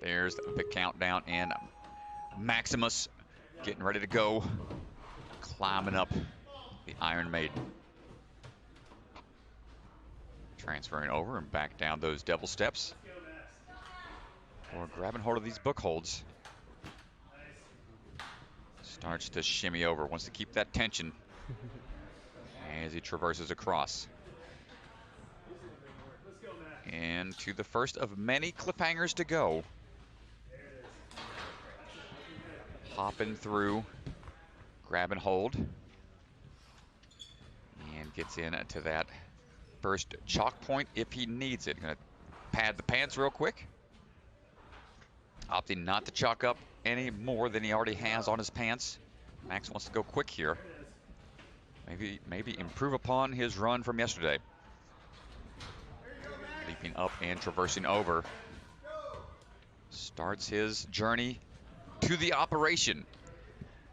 There's the countdown, and Maximus getting ready to go, climbing up the Iron Maiden. Transferring over and back down those devil steps. Or grabbing hold of these book holds. Starts to shimmy over, wants to keep that tension as he traverses across. And to the first of many cliffhangers to go. Hopping through, grabbing hold, and gets into that first chalk point if he needs it. Gonna pad the pants real quick. Opting not to chalk up any more than he already has on his pants. Max wants to go quick here. Maybe improve upon his run from yesterday. Leaping up and traversing over. Starts his journey to the operation.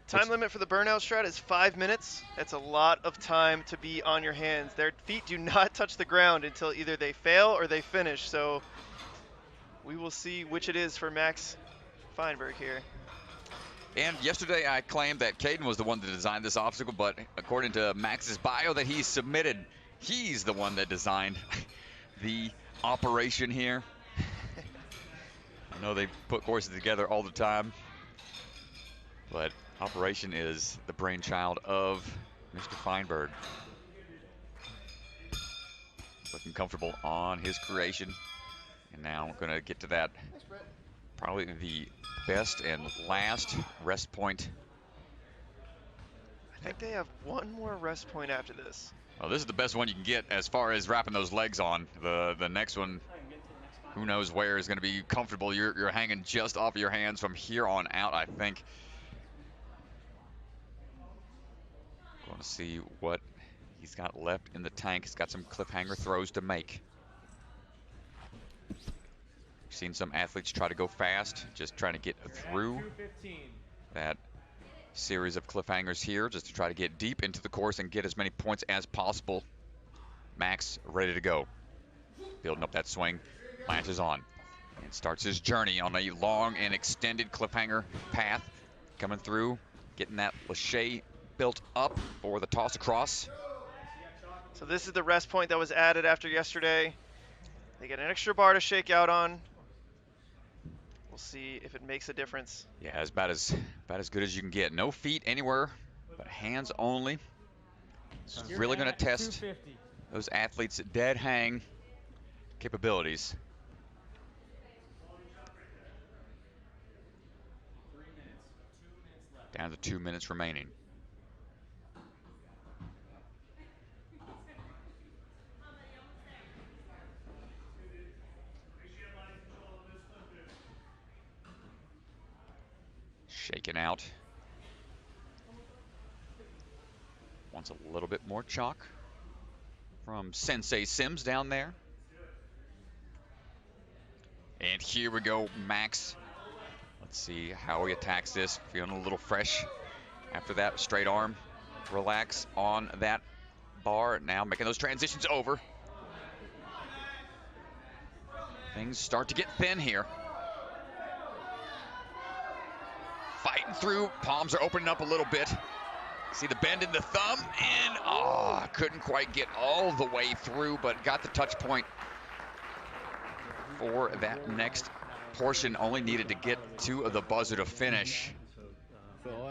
Time limit for the burnout strat is 5 minutes. That's a lot of time to be on your hands. Their feet do not touch the ground until either they fail or they finish. So we will see which it is for Max Feinberg here. And yesterday I claimed that Caden was the one that designed this obstacle, but according to Max's bio that he submitted, he's the one that designed the operation here. I know they put courses together all the time, but operation is the brainchild of Mr. Feinberg. Looking comfortable on his creation. And now we're going to get to that, probably the best and last rest point. I think they have one more rest point after this. Well, this is the best one you can get as far as wrapping those legs on. The next one, who knows where, is going to be comfortable. You're hanging just off of your hands from here on out, I think. Going to see what he's got left in the tank. He's got some cliffhanger throws to make. We've seen some athletes try to go fast, just trying to get through that series of cliffhangers here, just to try to get deep into the course and get as many points as possible. Max ready to go. Building up that swing, latches on, and starts his journey on a long and extended cliffhanger path. Coming through, getting that lache built up for the toss across. So this is the rest point that was added after yesterday. They get an extra bar to shake out on. We'll see if it makes a difference. Yeah, it's about as good as you can get. No feet anywhere, but hands only. It's really going to test those athletes' dead hang capabilities. Down to 2 minutes remaining. Shaking out. Wants a little bit more chalk from Sensei Sims down there. And here we go, Max. Let's see how he attacks this. Feeling a little fresh after that straight arm. Relax on that bar. Now making those transitions over. Things start to get thin here. Fighting through, palms are opening up a little bit. See the bend in the thumb, and couldn't quite get all the way through, but got the touch point for that next portion. Only needed to get to the buzzer to finish.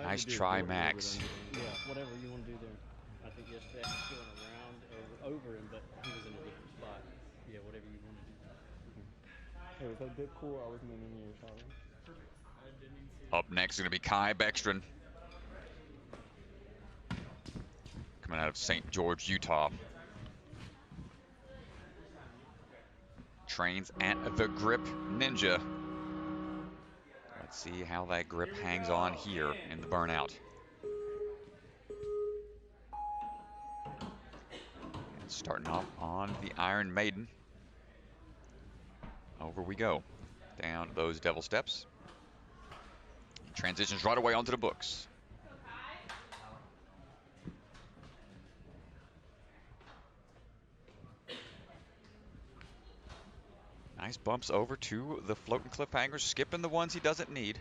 Nice try, Max. Yeah, whatever you want to do there. I think yesterday I was going around over him, but he was in a different spot. Yeah, whatever you want to do. Hey, was that dip cool? I wasn't in your sorry. Up next is going to be Kai Beckstrand. Coming out of St. George, Utah. Trains at the Grip Ninja. Let's see how that grip hangs on here in the Burnout. And starting off on the Iron Maiden. Over we go. Down those devil steps. Transitions right away onto the books. Nice bumps over to the floating cliffhangers, skipping the ones he doesn't need.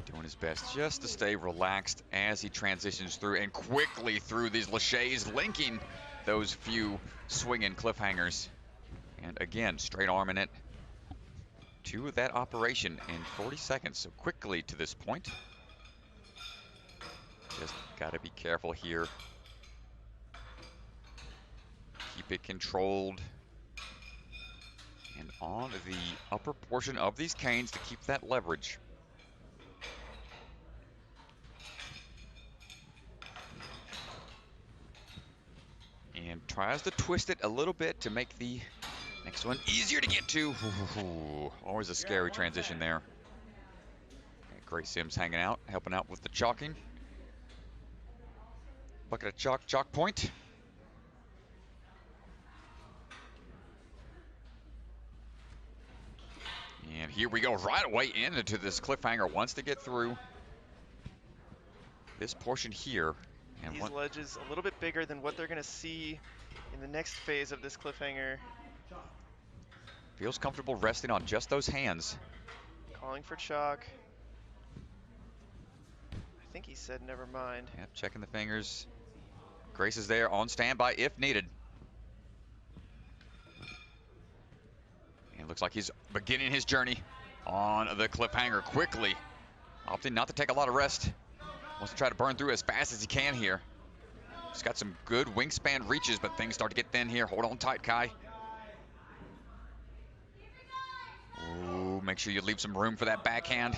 Doing his best just to stay relaxed as he transitions through and quickly through these laches, linking those few swinging cliffhangers. And again, straight arming it to that operation in 40 seconds. So quickly to this point. Just got to be careful here. Keep it controlled. And on the upper portion of these canes to keep that leverage. And tries to twist it a little bit to make the next one easier to get to. Always a scary transition there. Great Sims hanging out, helping out with the chalking. Bucket of chalk, chalk point. And here we go right away into this cliffhanger. Wants to get through this portion here. And these ledges a little bit bigger than what they're going to see in the next phase of this cliffhanger. Feels comfortable resting on just those hands. Calling for chalk. I think he said never mind. Yep, checking the fingers. Grace is there on standby if needed. And looks like he's beginning his journey on the cliffhanger quickly. Opting not to take a lot of rest. Wants to try to burn through as fast as he can here. He's got some good wingspan reaches, but things start to get thin here. Hold on tight, Kai. Ooh, make sure you leave some room for that backhand.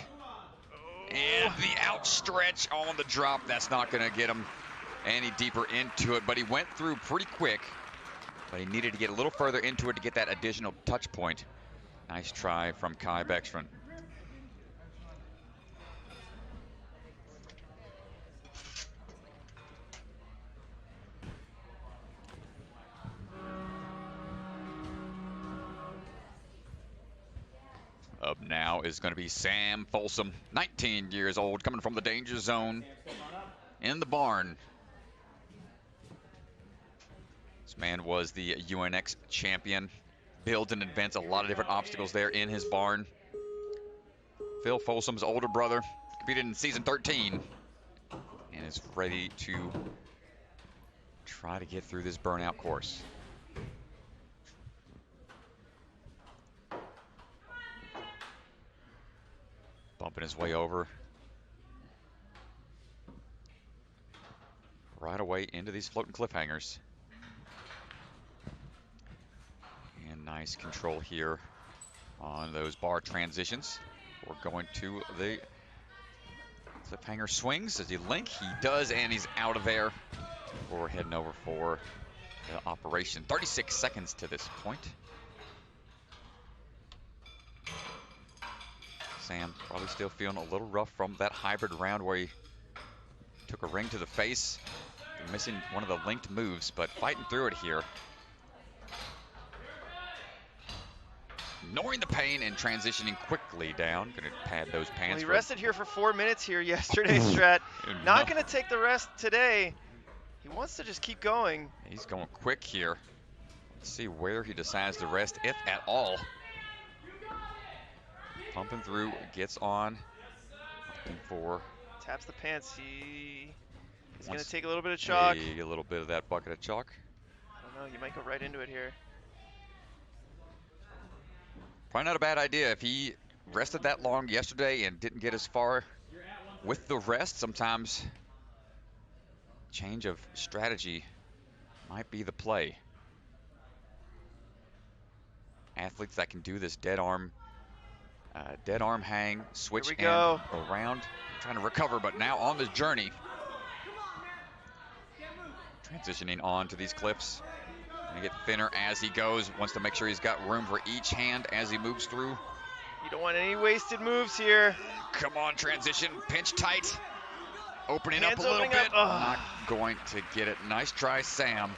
And the outstretch on the drop. That's not going to get him any deeper into it, but he went through pretty quick. But he needed to get a little further into it to get that additional touch point. Nice try from Kai Beckstrand. Up now is going to be Sam FOLSOM, 19 years old, coming from the danger zone in the barn. This man was the UNX champion, builds and invents a lot of different obstacles there in his barn. Phil FOLSOM's older brother, competed in season 13 and is ready to try to get through this burnout course. Bumping his way over. Right away into these floating cliffhangers. And nice control here on those bar transitions. We're going to the cliffhanger swings. Does he link? He does, and he's out of there. We're heading over for the operation. 36 seconds to this point. Sam probably still feeling a little rough from that hybrid round where he took a ring to the face, missing one of the linked moves, but fighting through it here. Ignoring the pain and transitioning quickly down. Gonna pad those pants. Well, he rested here for 4 minutes here yesterday, Strat. Not gonna take the rest today. He wants to just keep going. He's going quick here. Let's see where he decides to rest, if at all. Pumping through, gets on. Looking for. Taps the pants. He is going to take a little bit of chalk. A little bit of that bucket of chalk. I don't know. He might go right into it here. Probably not a bad idea if he rested that long yesterday and didn't get as far with the rest. Sometimes change of strategy might be the play. Athletes that can do this dead arm hang, switch and go around, trying to recover, but now on this journey. Transitioning on to these cliffs. Gonna get thinner as he goes, wants to make sure he's got room for each hand as he moves through. You don't want any wasted moves here. Come on, transition, pinch tight. Opening Hands up a little bit, up. not going to get it. Nice try, Sam.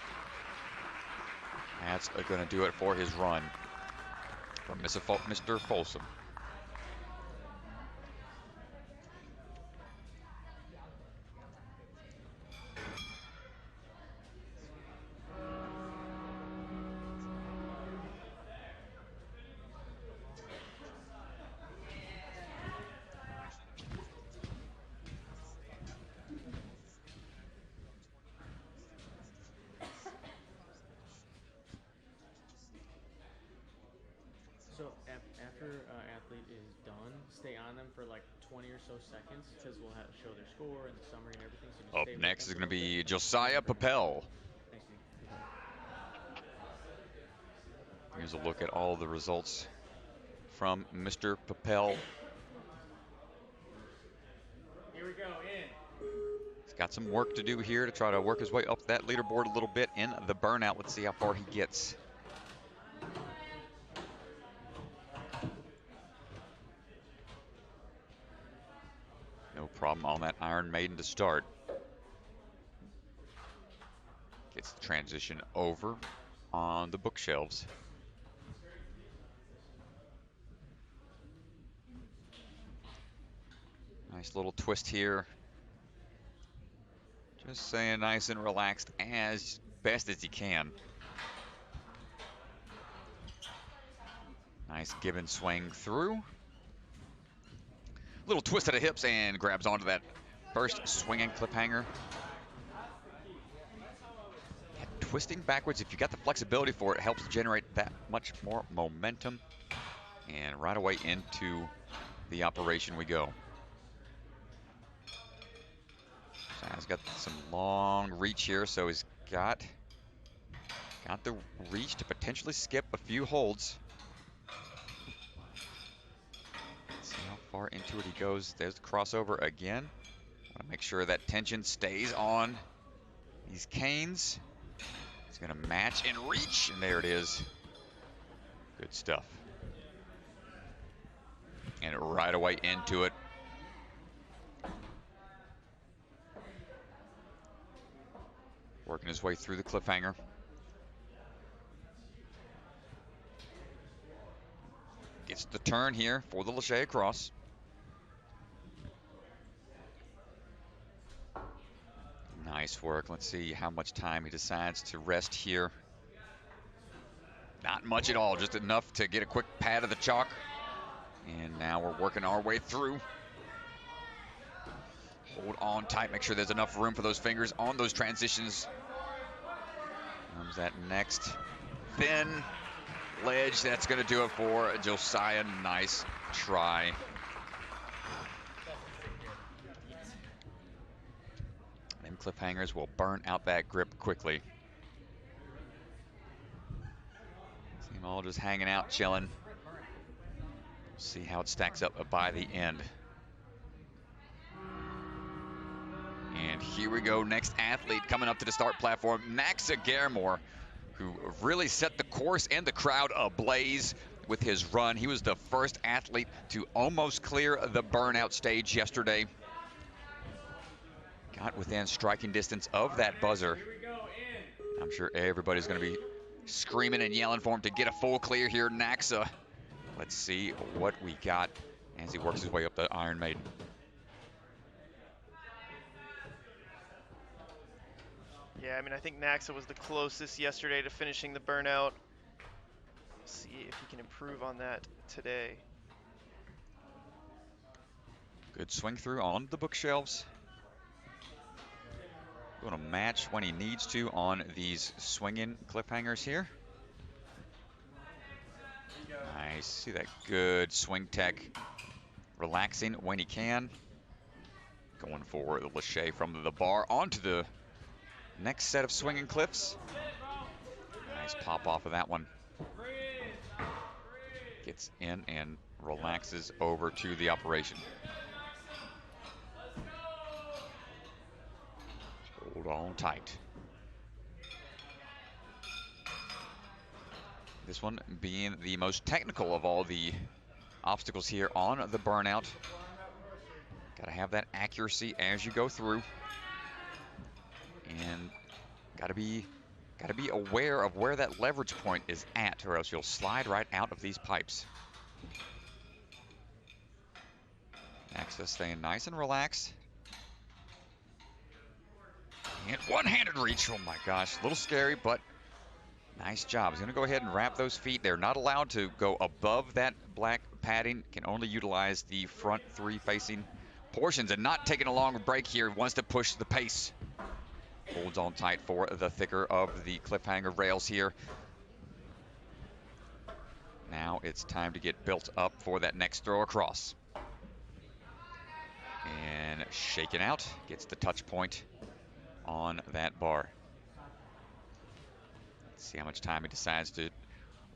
That's gonna do it for his run from Mr. FOLSOM. So after athlete is done, stay on them for like 20 or so seconds because we'll have show their score and the summary and everything. So just Up stay with next them is for going to a little be bit. Josiah PIPPEL. Thanks, Nick. Here's a look at all the results from Mr. PIPPEL. Here we go, in. He's got some work to do here to try to work his way up that leaderboard a little bit in the burnout. Let's see how far he gets. No problem on that Iron Maiden to start. Gets the transition over on the bookshelves. Nice little twist here. Just staying nice and relaxed as best as he can. Nice give and swing through. Little twist of the hips and grabs onto that first swinging cliffhanger. Twisting backwards, if you got the flexibility for it, helps generate that much more momentum. And right away into the operation we go. He's got some long reach here, so he's got the reach to potentially skip a few holds. Let's see how far into it he goes. There's the crossover again. Want to make sure that tension stays on these canes. He's going to match and reach, and there it is. Good stuff. And right away into it. Working his way through the cliffhanger. Gets the turn here for the JOSIAH cross. Nice work. Let's see how much time he decides to rest here. Not much at all, just enough to get a quick pad of the chalk. And now we're working our way through. Hold on tight, make sure there's enough room for those fingers on those transitions. Comes that next thin ledge. That's going to do it for JOSIAH. Nice try. Them cliffhangers will burn out that grip quickly. See them all just hanging out, chilling. See how it stacks up by the end. And here we go, next athlete coming up to the start platform, Naxa Garemore, who really set the course and the crowd ablaze with his run. He was the first athlete to almost clear the burnout stage yesterday. Got within striking distance of that buzzer. I'm sure everybody's going to be screaming and yelling for him to get a full clear here, Naxa. Let's see what we got as he works his way up the Iron Maiden. Yeah, I mean, I think Naxa was the closest yesterday to finishing the burnout. See if he can improve on that today. Good swing through on the bookshelves. Going to match when he needs to on these swinging cliffhangers here. Nice. See that good swing tech. Relaxing when he can. Going for the JOSIAH from the bar onto the next set of swinging cliffs. Nice pop off of that one. Gets in and relaxes over to the operation. Hold on tight. This one being the most technical of all the obstacles here on the burnout. Got to have that accuracy as you go through. And got to be aware of where that leverage point is at, or else you'll slide right out of these pipes. Naxa staying nice and relaxed. And one-handed reach. Oh my gosh, a little scary, but nice job. He's going to go ahead and wrap those feet. They're not allowed to go above that black padding. Can only utilize the front three facing portions, and not taking a long break here. Wants to push the pace. Holds on tight for the thicker of the cliffhanger rails here. Now it's time to get built up for that next throw across. And shaken out, gets the touch point on that bar. Let's see how much time he decides to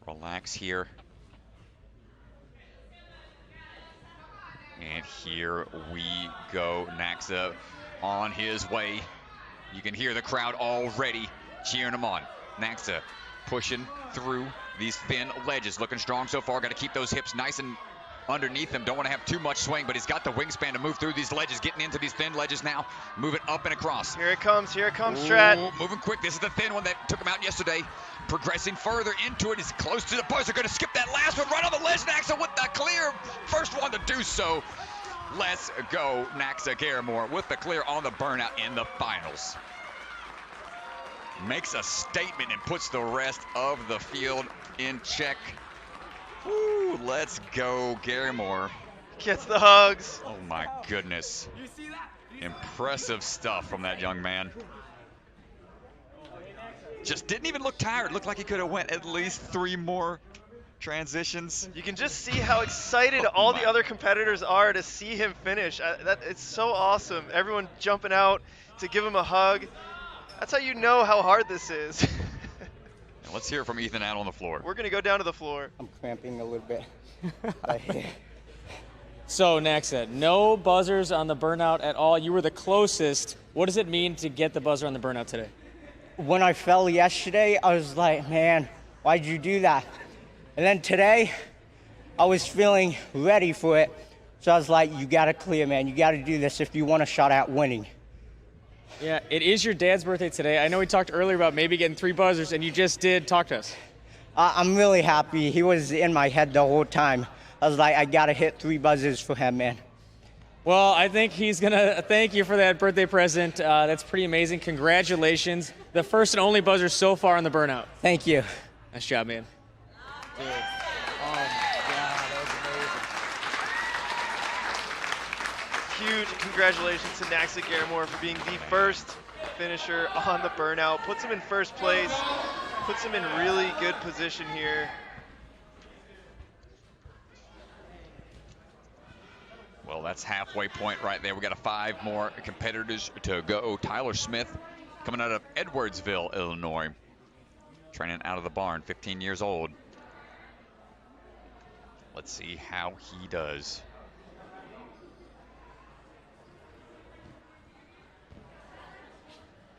relax here. And here we go. Naxa on his way. You can hear the crowd already cheering him on. Naxa pushing through these thin ledges. Looking strong so far. Got to keep those hips nice and underneath him. Don't want to have too much swing, but he's got the wingspan to move through these ledges. Getting into these thin ledges now. Moving up and across. Here it comes, Strat. Ooh, moving quick. This is the thin one that took him out yesterday. Progressing further into it. He's close to the buzzer. Going to skip that last one right on the ledge. Naxa with the clear. First one to do so. Let's go, Naxa Garamore with the clear on the burnout in the finals. Makes a statement and puts the rest of the field in check. Woo, let's go, Garamore. Gets the hugs. Oh my goodness. Impressive stuff from that young man. Just didn't even look tired. Looked like he could have went at least 3 more transitions. You can just see how excited all the other competitors are to see him finish. It's so awesome. Everyone jumping out to give him a hug. That's how you know how hard this is. Let's hear it from Ethan out on the floor. We're going to go down to the floor. I'm cramping a little bit. So, Naxa, no buzzers on the burnout at all. You were the closest. What does it mean to get the buzzer on the burnout today? When I fell yesterday, I was like, man, why'd you do that? And then today, I was feeling ready for it. So I was like, you got to clear, man. You got to do this if you want a shot at winning. Yeah, it is your dad's birthday today. I know we talked earlier about maybe getting 3 buzzers, and you just did. Talk to us. I'm really happy. He was in my head the whole time. I was like, I got to hit 3 buzzers for him, man. Well, I think he's going to thank you for that birthday present. That's pretty amazing. Congratulations. The first and only buzzer so far on the burnout. Thank you. Nice job, man. Dude. Oh, my God. That was amazing. Huge congratulations to Naxa Garamore for being the first finisher on the burnout. Puts him in first place. Puts him in really good position here. Well, that's halfway point right there. We got 5 more competitors to go. Tyler Smith coming out of Edwardsville, Illinois. Training out of the barn, 15 years old. Let's see how he does.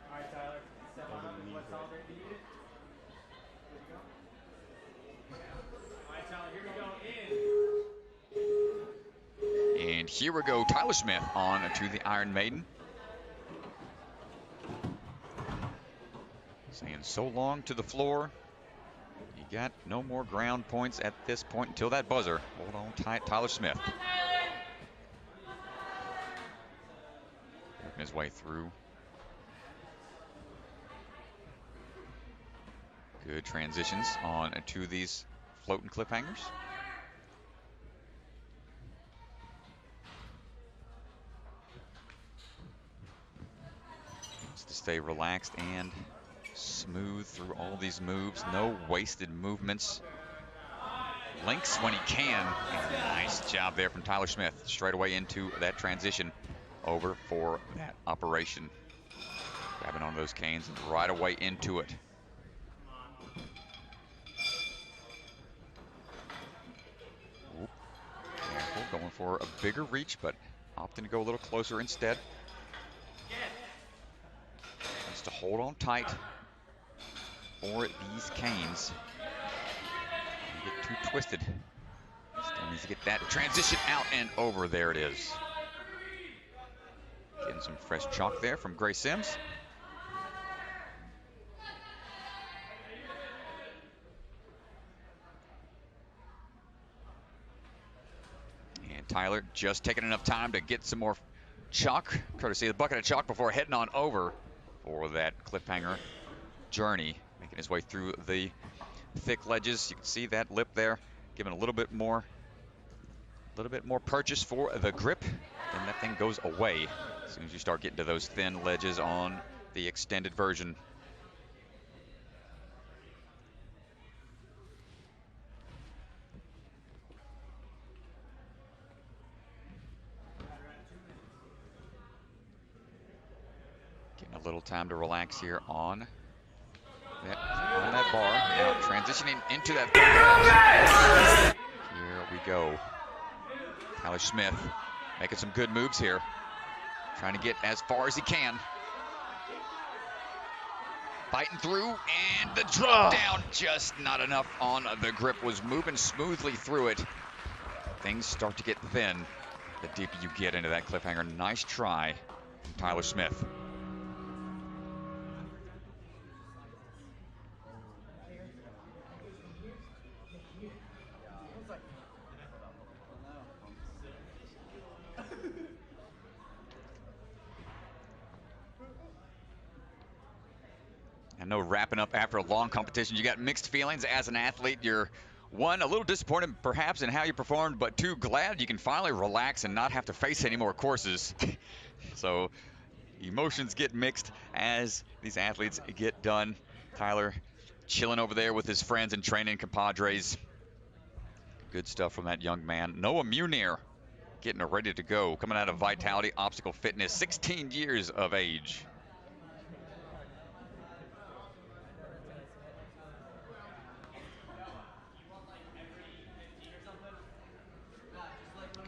All right, Tyler. Step on up and let's celebrate. You need it? All right, Tyler, here we go. And here we go, Tyler Smith on to the Iron Maiden. Saying so long to the floor. You got no more ground points at this point until that buzzer. Hold on tight, Tyler Smith. Working his way through. Good transitions on to these floating cliffhangers. Just to stay relaxed and smooth through all these moves. No wasted movements. Links when he can. And nice job there from Tyler Smith. Straight away into that transition over for that operation. Grabbing on those canes and right away into it. Careful, going for a bigger reach, but opting to go a little closer instead. Just to hold on tight for these canes. Don't get too twisted. Still needs to get that transition out and over. There it is. Getting some fresh chalk there from Gray Sims. And Tyler just taking enough time to get some more chalk, courtesy of the bucket of chalk, before heading on over for that cliffhanger journey. Making his way through the thick ledges. You can see that lip there, giving a little bit more purchase for the grip. Then that thing goes away as soon as you start getting to those thin ledges on the extended version. little time to relax here on that bar. Now transitioning into that third. Here we go. Tyler Smith making some good moves here. Trying to get as far as he can. Fighting through, and the drop down, just not enough on the grip. Was moving smoothly through it. Things start to get thin the deeper you get into that cliffhanger. Nice try from Tyler Smith. I know wrapping up after a long competition, you got mixed feelings as an athlete. You're, one, a little disappointed perhaps in how you performed, but two, glad you can finally relax and not have to face any more courses. So emotions get mixed as these athletes get done. Tyler chilling over there with his friends and training compadres. Good stuff from that young man. Noah MEUNIER getting ready to go, coming out of Vitality Obstacle Fitness, 16 years of age.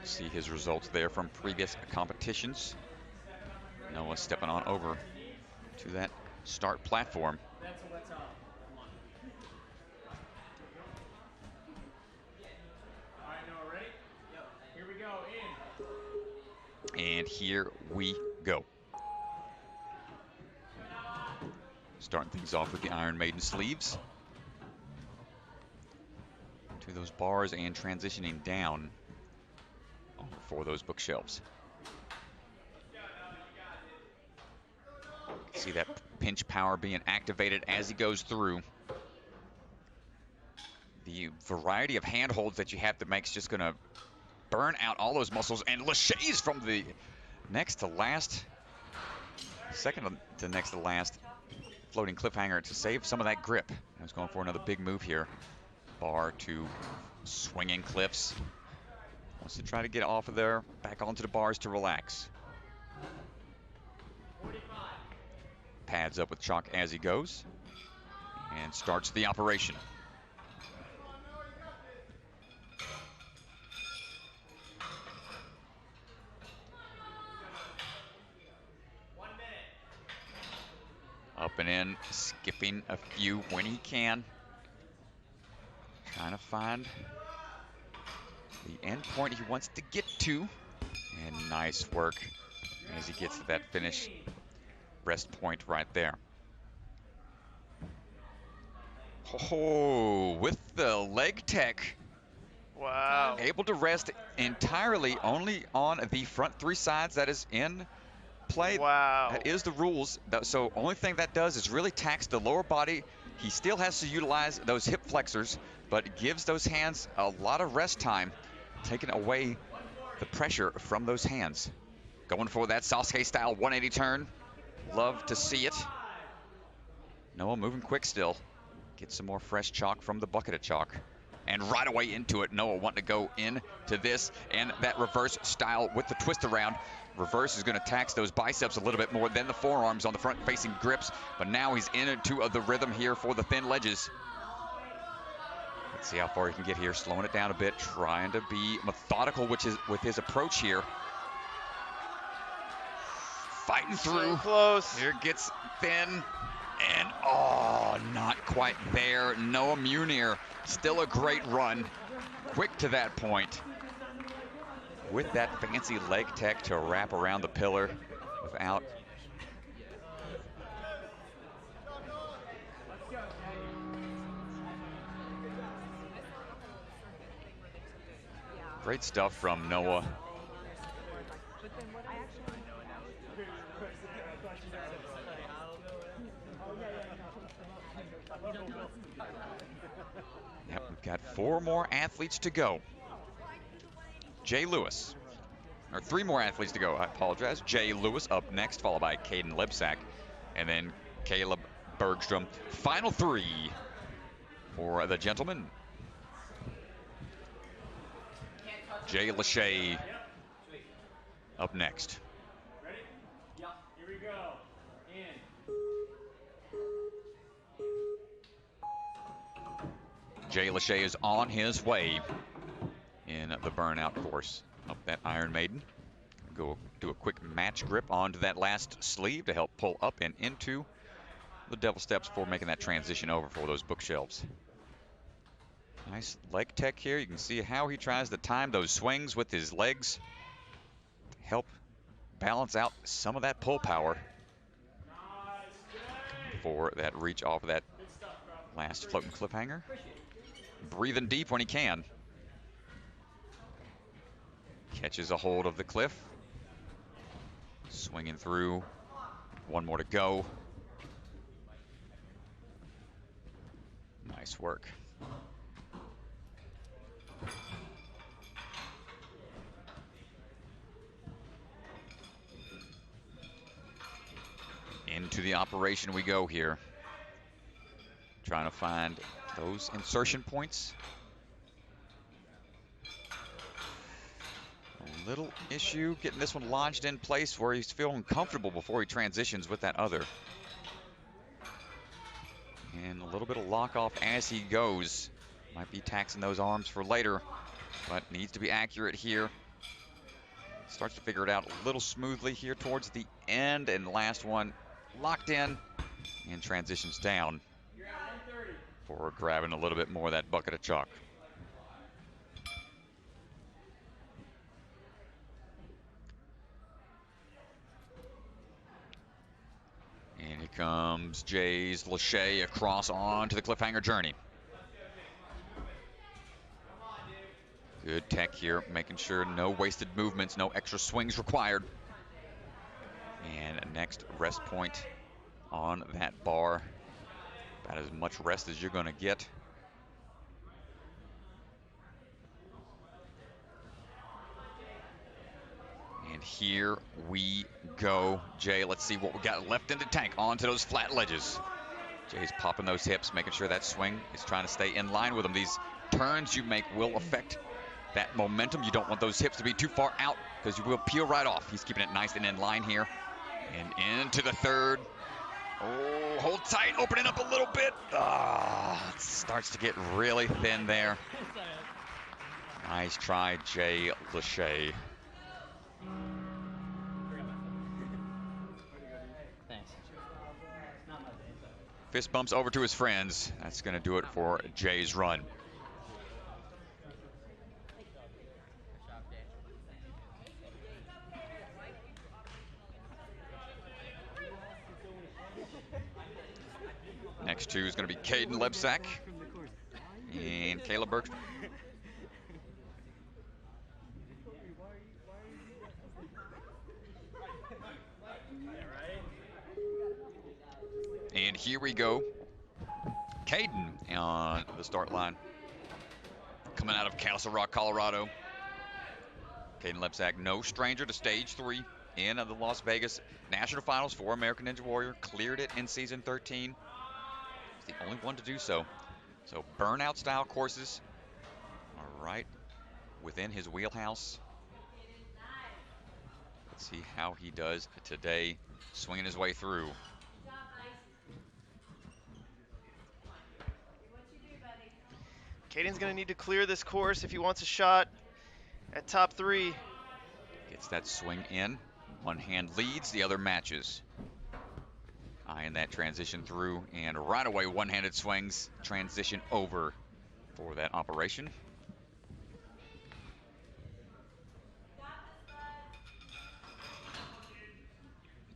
See his results there from previous competitions. Noah stepping on over to that start platform. And here we go. Starting things off with the Iron Maiden sleeves. To those bars and transitioning down for those bookshelves. See that pinch power being activated as he goes through. The variety of handholds that you have to make is just going to burn out all those muscles. And Lachey's from the next to last, second to next to last floating cliffhanger to save some of that grip. He's going for another big move here. Bar to swinging cliffs. Wants to try to get off of there, back onto the bars to relax. Pads up with chalk as he goes and starts the operation. Up and in, skipping a few when he can. Trying to find the end point he wants to get to. And nice work as he gets to that finish rest point right there. Oh, with the leg tech. Wow. Able to rest entirely only on the front three sides. That is in play. Wow. That is the rules. So only thing that does is really tax the lower body. He still has to utilize those hip flexors, but gives those hands a lot of rest time, taking away the pressure from those hands. Going for that Sasuke style 180 turn. Love to see it. Noah moving quick still. Get some more fresh chalk from the bucket of chalk. And right away into it, Noah wanting to go into this and that reverse style with the twist around. Reverse is going to tax those biceps a little bit more than the forearms on the front facing grips. But now he's into the rhythm here for the thin ledges. Let's see how far he can get here. Slowing it down a bit, trying to be methodical with his approach here. Fighting through. So close. Here gets thin. And oh, not quite there. Noah MEUNIER, still a great run. Quick to that point. With that fancy leg tech to wrap around the pillar without. Great stuff from Noah. Yep, we've got 4 more athletes to go. Jay Lewis, or 3 more athletes to go, I apologize. Jay Lewis up next, followed by Caden Lebsack, and then Caleb Bergstrom. Final 3 for the gentlemen. Jay Lachey up next. Ready? Yeah, here we go. In. Jay Lachey is on his way in the Burnout course up that Iron Maiden. Go do a quick match grip onto that last sleeve to help pull up and into the devil steps before making that transition over for those bookshelves. Nice leg tech here. You can see how he tries to time those swings with his legs to help balance out some of that pull power for that reach off of that last floating cliffhanger. Breathing deep when he can. Catches a hold of the cliff. Swinging through. One more to go. Nice work. Into the operation we go here. Trying to find those insertion points. A little issue getting this one lodged in place where he's feeling comfortable before he transitions with that other. And a little bit of lock off as he goes. Might be taxing those arms for later, but needs to be accurate here. Starts to figure it out a little smoothly here towards the end, and the last one locked in and transitions down for grabbing a little bit more of that bucket of chalk. And here comes Jay's Lachey across onto the cliffhanger journey. Good tech here, making sure no wasted movements, no extra swings required. And next rest point on that bar. About as much rest as you're going to get. And here we go. Jay, let's see what we got left in the tank. Onto those flat ledges. Jay's popping those hips, making sure that swing is trying to stay in line with him. These turns you make will affect that momentum. You don't want those hips to be too far out because you will peel right off. He's keeping it nice and in line here. And into the third. Oh, hold tight, opening up a little bit. It starts to get really thin there. Nice try, Jay Lachey. Thanks. Fist bumps over to his friends. That's going to do it for Jay's run. Next two is going to be Caden Lebsack and Caleb Bergstrom. And here we go. Caden on the start line. Coming out of Castle Rock, Colorado. Caden Lebsack, no stranger to stage 3 in the Las Vegas National Finals for American Ninja Warrior. Cleared it in season 13. He's the only one to do so. So burnout style courses are right within his wheelhouse. Let's see how he does today, swinging his way through. Caden's gonna need to clear this course if he wants a shot at top 3. Gets that swing in. One hand leads, the other matches. Eyeing that transition through, and right away one-handed swings transition over for that operation.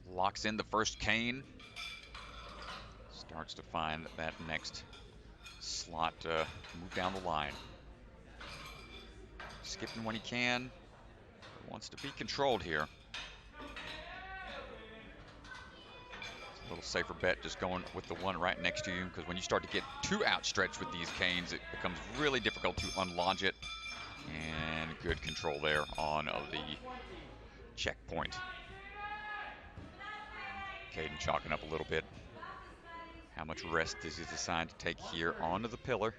Locks in the first cane. Starts to find that next slot to move down the line. Skipping when he can. Wants to be controlled here. A little safer bet just going with the one right next to you, because when you start to get too outstretched with these canes, it becomes really difficult to unlodge it. And good control there on the checkpoint. Caden chalking up a little bit. How much rest does he decide to take here onto the pillar?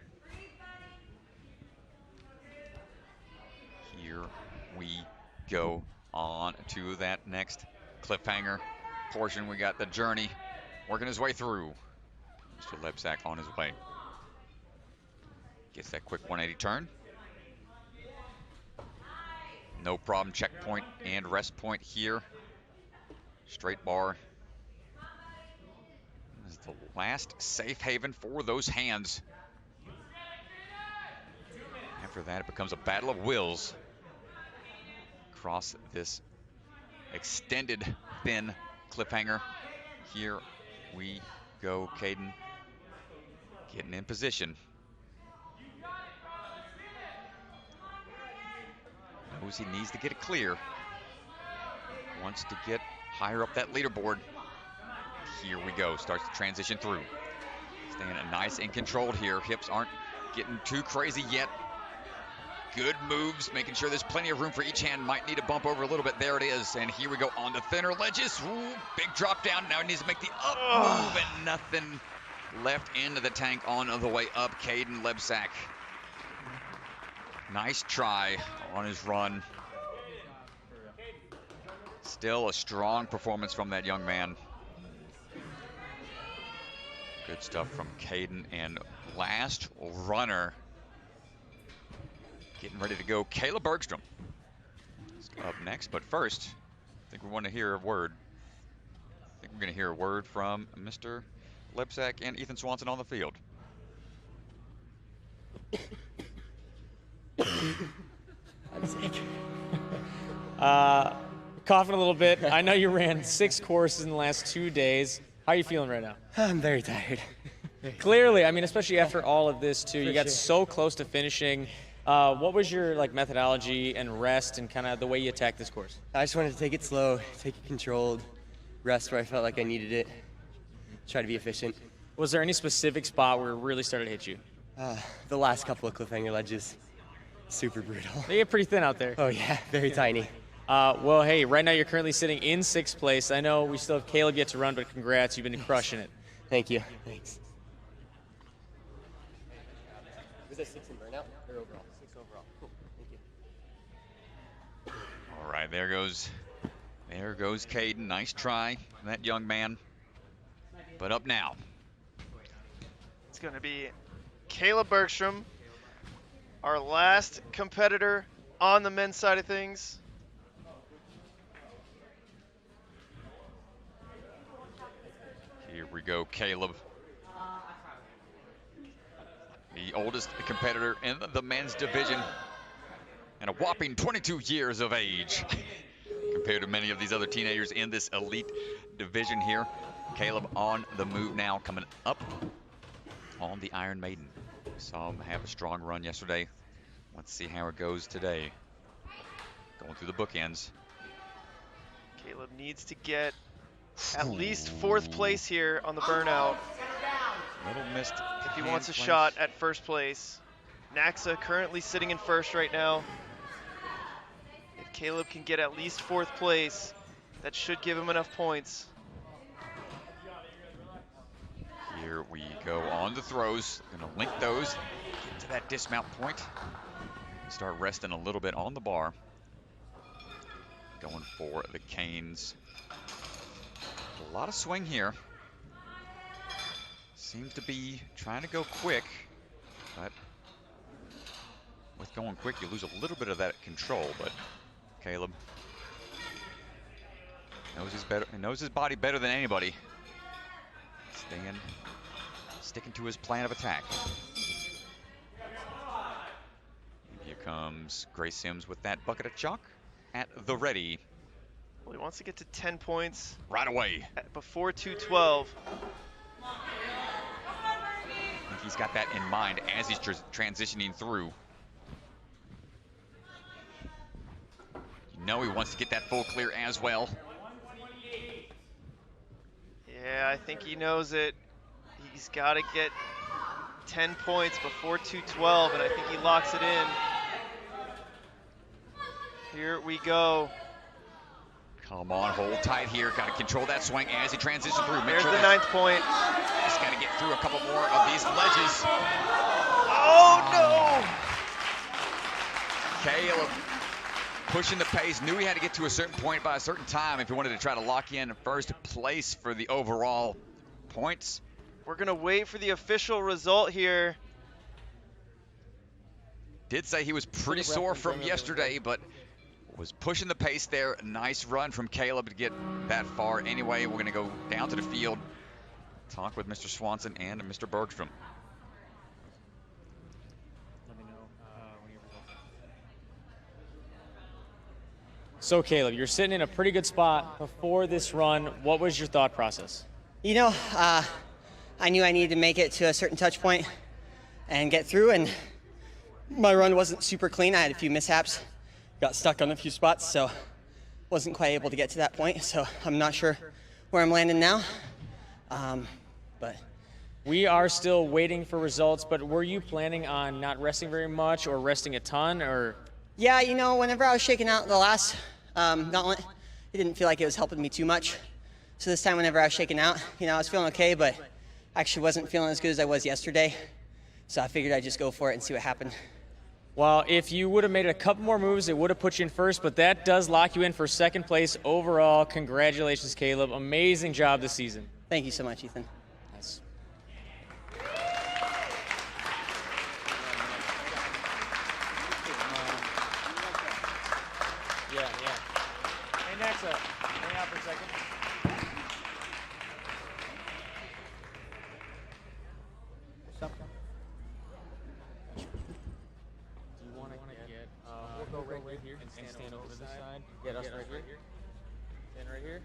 Here we go on to that next cliffhanger portion. We got the journey working his way through. Mr. Lebsack on his way. Gets that quick 180 turn. No problem, checkpoint and rest point here. Straight bar. This is the last safe haven for those hands. After that, it becomes a battle of wills across this extended thin cliffhanger. Here we go, Caden getting in position. Knows he needs to get it clear. Wants to get higher up that leaderboard. Here we go, starts to transition through. Staying nice and controlled here. Hips aren't getting too crazy yet. Good moves, making sure there's plenty of room for each hand. Might need to bump over a little bit. There it is. And here we go on the thinner ledges. Ooh, big drop down. Now he needs to make the up move, and nothing left into the tank on the way up. Caden Lebsack. Nice try on his run. Still a strong performance from that young man. Good stuff from Caden. And last runner getting ready to go, Caleb Bergstrom is up next. But first, I think we want to hear a word. I think we're going to hear a word from Mr. Lebsack and Ethan Swanson on the field. I'm sick. Coughing a little bit. I know you ran 6 courses in the last 2 days. How are you feeling right now? I'm very tired. Clearly, I mean, especially after all of this too. You got sure. so close to finishing. What was your methodology and rest and kind of the way you attacked this course? I just wanted to take it slow, take it controlled, rest where I felt like I needed it, try to be efficient. Was there any specific spot where it really started to hit you? The last couple of cliffhanger ledges, super brutal. They get pretty thin out there. Oh yeah, very tiny. Well, hey, right now you're currently sitting in 6th place. I know we still have Caleb yet to run, but congrats, you've been crushing it. Thank you. Thanks. Was that 6 in burnout or overall? 6 overall. Cool. Thank you. All right, there goes Caden. Nice try from that young man. But up now, It's going to be Caleb Bergstrom, our last competitor on the men's side of things. here we go, Caleb. The oldest competitor in the men's division, and a whopping 22 years of age compared to many of these other teenagers in this elite division here. Caleb on the move now, coming up on the Iron Maiden. We saw him have a strong run yesterday. Let's see how it goes today. Going through the bookends. Caleb needs to get at least 4th place here on the burnout Little missed if he hand wants a place. shot at 1st place. Naxa currently sitting in 1st right now. If Caleb can get at least 4th place, that should give him enough points. Here we go on the throws. Gonna link those, get to that dismount point. Start resting a little bit on the bar. Going for the canes. A lot of swing here. Seems to be trying to go quick, but with going quick, you lose a little bit of that control. But Caleb knows his body better than anybody. Sticking to his plan of attack. Here comes Grace Sims with that bucket of chalk at the ready. Well, he wants to get to 10 points Right away. before 212. I think he's got that in mind as he's transitioning through. You know he wants to get that full clear as well. Yeah, I think he knows it. He's got to get 10 points before 212, and I think he locks it in. Here we go. Come on, hold tight here. Got to control that swing as he transitions through. There's the 9th point. Just got to get through a couple more of these ledges. Oh, no! Caleb pushing the pace, knew he had to get to a certain point by a certain time if he wanted to try to lock in 1st place for the overall points. We're going to wait for the official result here. Did say he was pretty sore from yesterday, but was pushing the pace there. Nice run from Caleb to get that far. Anyway, we're going to go down to the field, talk with Mr. Swanson and Mr. Bergstrom. Let me know when your results are. So Caleb, you're sitting in a pretty good spot before this run. What was your thought process? You know, I knew I needed to make it to a certain touch point and get through, and my run wasn't super clean. I had a few mishaps, got stuck on a few spots, so wasn't quite able to get to that point. So I'm not sure where I'm landing now, but. We are still waiting for results, but were you planning on not resting very much or resting a ton, or? Yeah, you know, whenever I was shaking out the last gauntlet, it didn't feel like it was helping me too much. So this time, whenever I was shaking out, you know, I was feeling okay, but actually wasn't feeling as good as I was yesterday. So I figured I'd just go for it and see what happened. Well, if you would have made a couple more moves, it would have put you in first, but that does lock you in for second place overall. Congratulations, Caleb. Amazing job this season. Thank you so much, Ethan. Nice. Yeah. Hey, Nexa, hang out for a second. We'll go right here and stand over this side. Get us right here. Stand right here.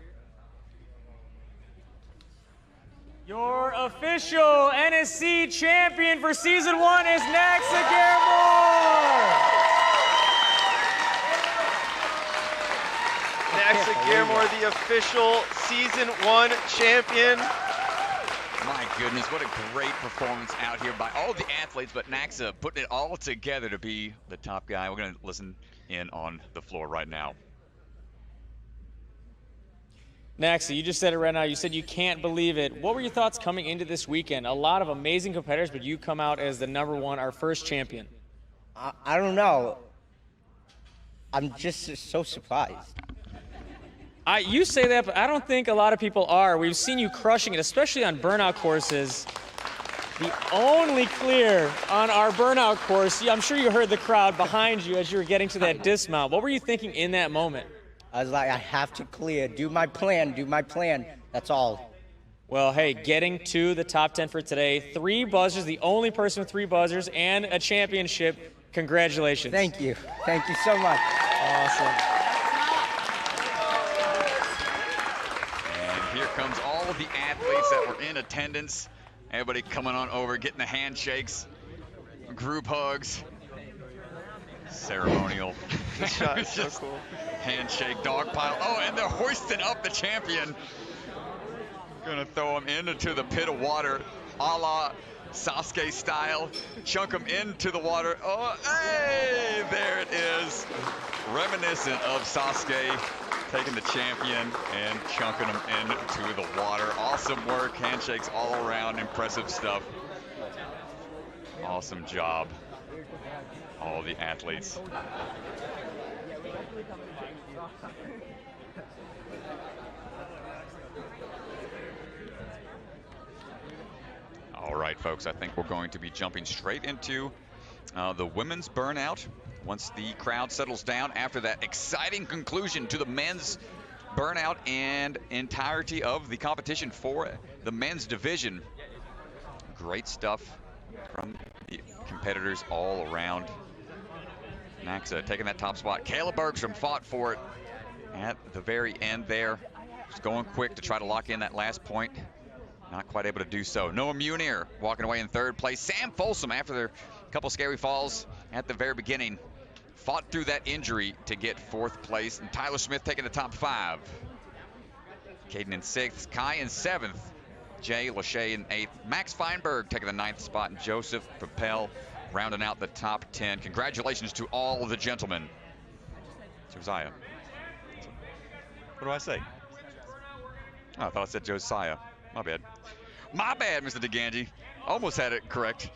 Your official NSC champion for season 1 is Nexa Garemore. Nexa Garemore, the official season 1 champion. My goodness, what a great performance out here by all the athletes, but Nexa putting it all together to be the top guy. We're going to listen in on the floor right now. Nexa, you just said it right now. You said you can't believe it. What were your thoughts coming into this weekend? A lot of amazing competitors, but you come out as the #1, our first champion. I don't know. I'm just so surprised. You say that, but I don't think a lot of people are. We've seen you crushing it, especially on burnout courses. The only clear on our burnout course. I'm sure you heard the crowd behind you as you were getting to that dismount. What were you thinking in that moment? I was like, I have to clear. Do my plan. That's all. Well, hey, getting to the top 10 for today. 3 buzzers, the only person with 3 buzzers, and a championship. Congratulations. Thank you. Thank you so much. Awesome. And here comes all of the athletes that were in attendance. Everybody coming on over, getting the handshakes, group hugs, ceremonial. This shot is so cool. Handshake, dog pile. Oh, and they're hoisting up the champion. Gonna throw him into the pit of water, a la Sasuke style. Chunk him into the water. Oh, hey, there it is. Reminiscent of Sasuke, taking the champion and chunking him into the water. Awesome work, handshakes all around, impressive stuff. Awesome job, all the athletes. All right, folks, I think we're going to be jumping straight into the women's burnout once the crowd settles down after that exciting conclusion to the men's burnout and entirety of the competition for the men's division. Great stuff from the competitors all around. Nexa taking that top spot. Caleb Bergstrom fought for it at the very end there. Just going quick to try to lock in that last point. Not quite able to do so. Noah MEUNIER walking away in 3rd place. Sam FOLSOM, after their couple scary falls at the very beginning, fought through that injury to get 4th place. And Tyler Smith taking the top 5. Caden in 6th. Kai in 7th. Jay Lachey in 8th. Max Feinberg taking the 9th spot. And Joseph PIPPEL rounding out the top 10. Congratulations to all the gentlemen. Josiah. What do I say? Oh, I thought I said Josiah. My bad. My bad, Mr. DeGangi. Almost had it correct.